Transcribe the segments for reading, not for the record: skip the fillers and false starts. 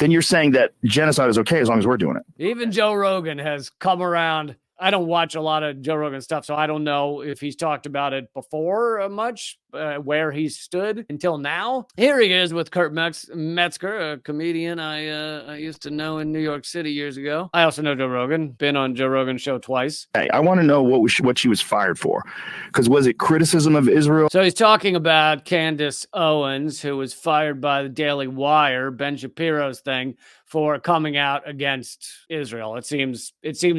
then you're saying that genocide is okay as long as we're doing it. Even Joe Rogan has come around. I don't watch a lot of Joe Rogan stuff, so I don't know if he's talked about it before much, where he stood until now. Here he is with Kurt Metzger, a comedian I used to know in New York City years ago. I also know Joe Rogan, been on Joe Rogan's show twice. Hey, I want to know what she was fired for, because was it criticism of Israel? So he's talking about Candace Owens, who was fired by the Daily Wire, Ben Shapiro's thing, for coming out against Israel. It seems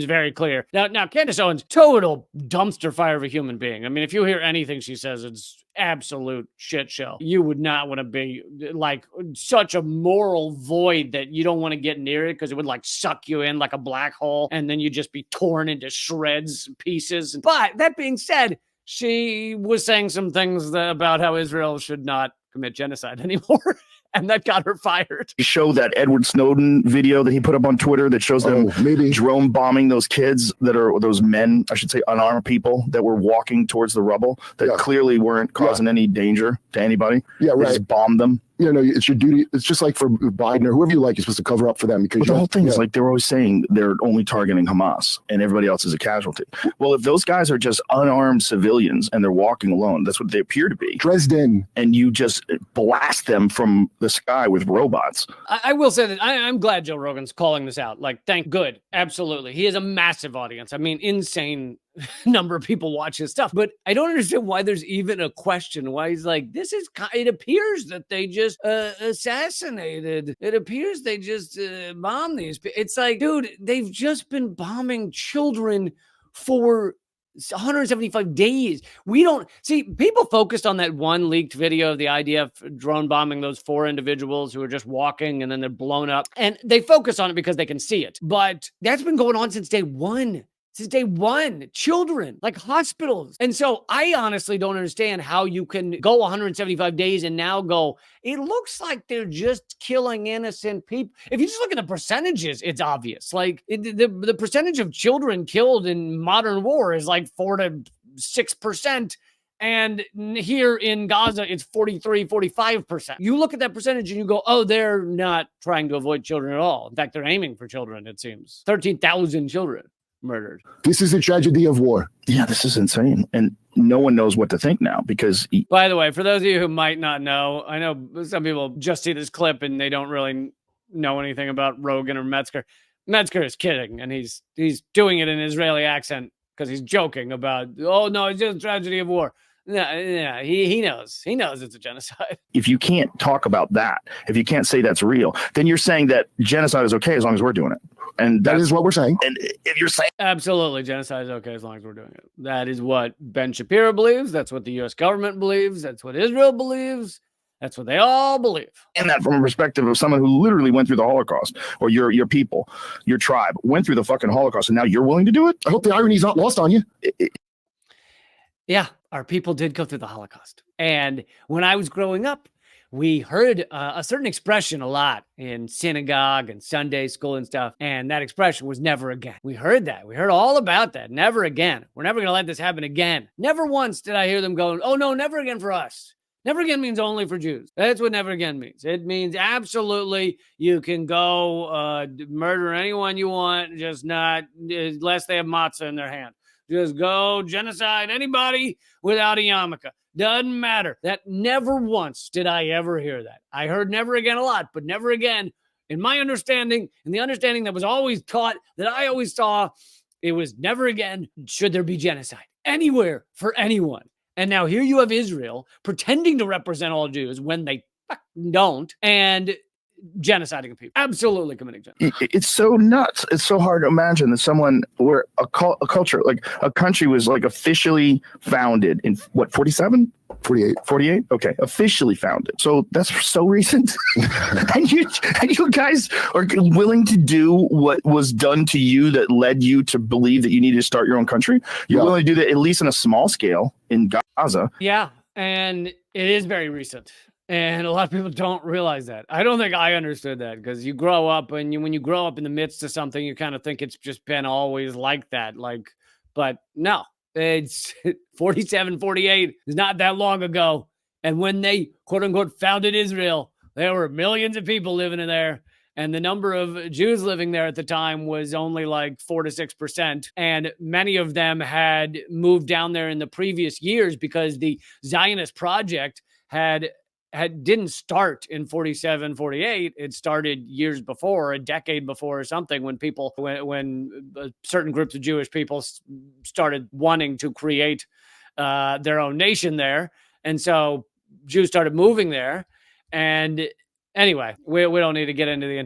very clear. Now Candace Owens, total dumpster fire of a human being. I mean, if you hear anything she says, it's absolute shit show. You would not want to be like such a moral void that you don't want to get near it, because it would like suck you in like a black hole, and then you'd just be torn into shreds, pieces. But that being said, she was saying some things about how Israel should not commit genocide anymore. And that got her fired. You show that Edward Snowden video that he put up on Twitter that shows them drone bombing those kids that are, those men, I should say, unarmed people that were walking towards the rubble that clearly weren't causing any danger to anybody. Yeah, right. They just bombed them. You know, it's your duty. It's just like for Biden or whoever you like, you're supposed to cover up for them. Because the whole thing is like they're always saying they're only targeting Hamas and everybody else is a casualty. Well, if those guys are just unarmed civilians and they're walking alone, that's what they appear to be. Dresden. And you just blast them from the sky with robots. I will say that I'm glad Joe Rogan's calling this out. Like, good. Absolutely. He has a massive audience. I mean, insane number of people watch his stuff, but I don't understand why there's even a question. Why he's like, it appears that they just assassinated. It appears they just bombed these. It's like, dude, they've just been bombing children for 175 days. We don't see, people focused on that one leaked video of the IDF drone bombing those 4 individuals who are just walking and then they're blown up, and they focus on it because they can see it. But that's been going on since day one. Since day one, children, like hospitals. And so I honestly don't understand how you can go 175 days and now go, it looks like they're just killing innocent people. If you just look at the percentages, it's obvious. Like the percentage of children killed in modern war is like 4 to 6%. And here in Gaza, it's 43, 45%. You look at that percentage and you go, oh, they're not trying to avoid children at all. In fact, they're aiming for children, it seems. 13,000 children murdered. This is the tragedy of war. Yeah, this is insane. And no one knows what to think now because... By the way, for those of you who might not know, I know some people just see this clip and they don't really know anything about Rogan or Metzger. Metzger is kidding, and he's doing it in an Israeli accent because he's joking about, oh, no, it's just a tragedy of war. Yeah, he knows. He knows it's a genocide. If you can't talk about that, if you can't say that's real, then you're saying that genocide is okay as long as we're doing it. And that is what we're saying. And if you're saying... Absolutely, genocide is okay as long as we're doing it. That is what Ben Shapiro believes. That's what the U.S. government believes. That's what Israel believes. That's what they all believe. And that from a perspective of someone who literally went through the Holocaust, or your people, your tribe, went through the fucking Holocaust, and now you're willing to do it? I hope the irony's not lost on you. Yeah, our people did go through the Holocaust. And when I was growing up, we heard a certain expression a lot in synagogue and Sunday school and stuff. And that expression was never again. We heard that. We heard all about that. Never again. We're never going to let this happen again. Never once did I hear them going, oh, no, never again for us. Never again means only for Jews. That's what never again means. It means absolutely you can go murder anyone you want, just not unless they have matzah in their hand. Just go genocide anybody without a yarmulke. Doesn't matter. That never once did I ever hear that. I heard never again a lot, but never again. In my understanding, and the understanding that was always taught, that I always saw, it was never again should there be genocide anywhere for anyone. And now here you have Israel pretending to represent all Jews when they don't, and genociding people, absolutely committing genocide. It's so nuts. It's so hard to imagine that someone where a culture, like a country was like officially founded in what, 47? 48. Okay. Officially founded. So that's so recent. and you guys are willing to do what was done to you that led you to believe that you needed to start your own country. You're willing to do that, at least on a small scale in Gaza. Yeah. And it is very recent. And a lot of people don't realize that. I don't think I understood that, because you grow up and when you grow up in the midst of something, you kind of think it's just been always like that. But no, it's 47, 48 is not that long ago. And when they quote unquote founded Israel, there were millions of people living in there. And the number of Jews living there at the time was only like 4 to 6%. And many of them had moved down there in the previous years because the Zionist project didn't start in 47, 48. It started years before, a decade before or something, when certain groups of Jewish people started wanting to create their own nation there. And so Jews started moving there. And anyway, we don't need to get into the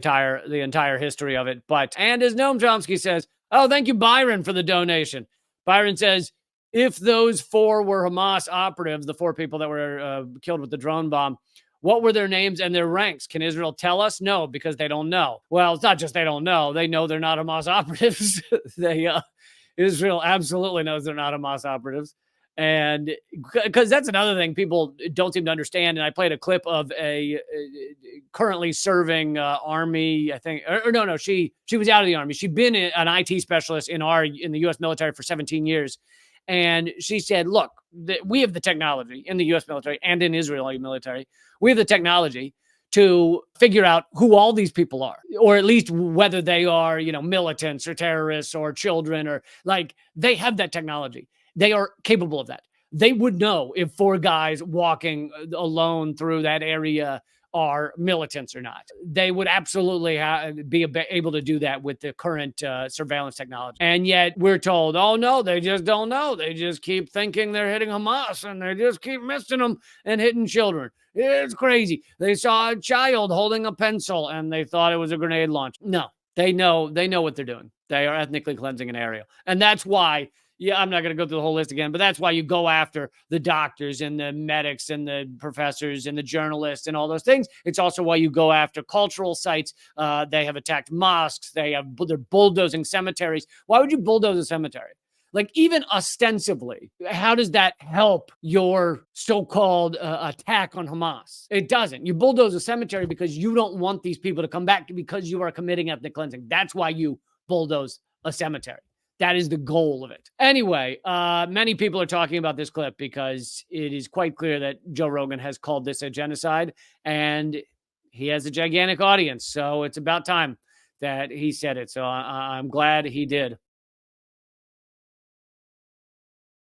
entire history of it. And as Noam Chomsky says, oh, thank you, Byron, for the donation. Byron says, if those 4 were Hamas operatives, the 4 people that were killed with the drone bomb, what were their names and their ranks? Can Israel tell us? No, because they don't know. Well, it's not just they don't know. They know they're not Hamas operatives. Israel absolutely knows they're not Hamas operatives. And because that's another thing people don't seem to understand. And I played a clip of a currently serving Army, I think, or no, she was out of the Army. She'd been an IT specialist in the U.S. military for 17 years. And she said, look, we have the technology in the U.S. military and in Israeli military. We have the technology to figure out who all these people are, or at least whether they are, militants or terrorists or children, or like they have that technology. They are capable of that. They would know if 4 guys walking alone through that area are militants or not. They would absolutely be able to do that with the current surveillance technology. And yet we're told, oh no, they just don't know. They just keep thinking they're hitting Hamas and they just keep missing them and hitting children. It's crazy. They saw a child holding a pencil and they thought it was a grenade launch. No, they know what they're doing. They are ethnically cleansing an area. And that's why, I'm not going to go through the whole list again, but that's why you go after the doctors and the medics and the professors and the journalists and all those things. It's also why you go after cultural sites. They have attacked mosques. They're bulldozing cemeteries. Why would you bulldoze a cemetery? Like, even ostensibly, how does that help your so-called attack on Hamas? It doesn't. You bulldoze a cemetery because you don't want these people to come back, because you are committing ethnic cleansing. That's why you bulldoze a cemetery. That is the goal of it. Anyway, many people are talking about this clip because it is quite clear that Joe Rogan has called this a genocide, and he has a gigantic audience. So it's about time that he said it. So I'm glad he did.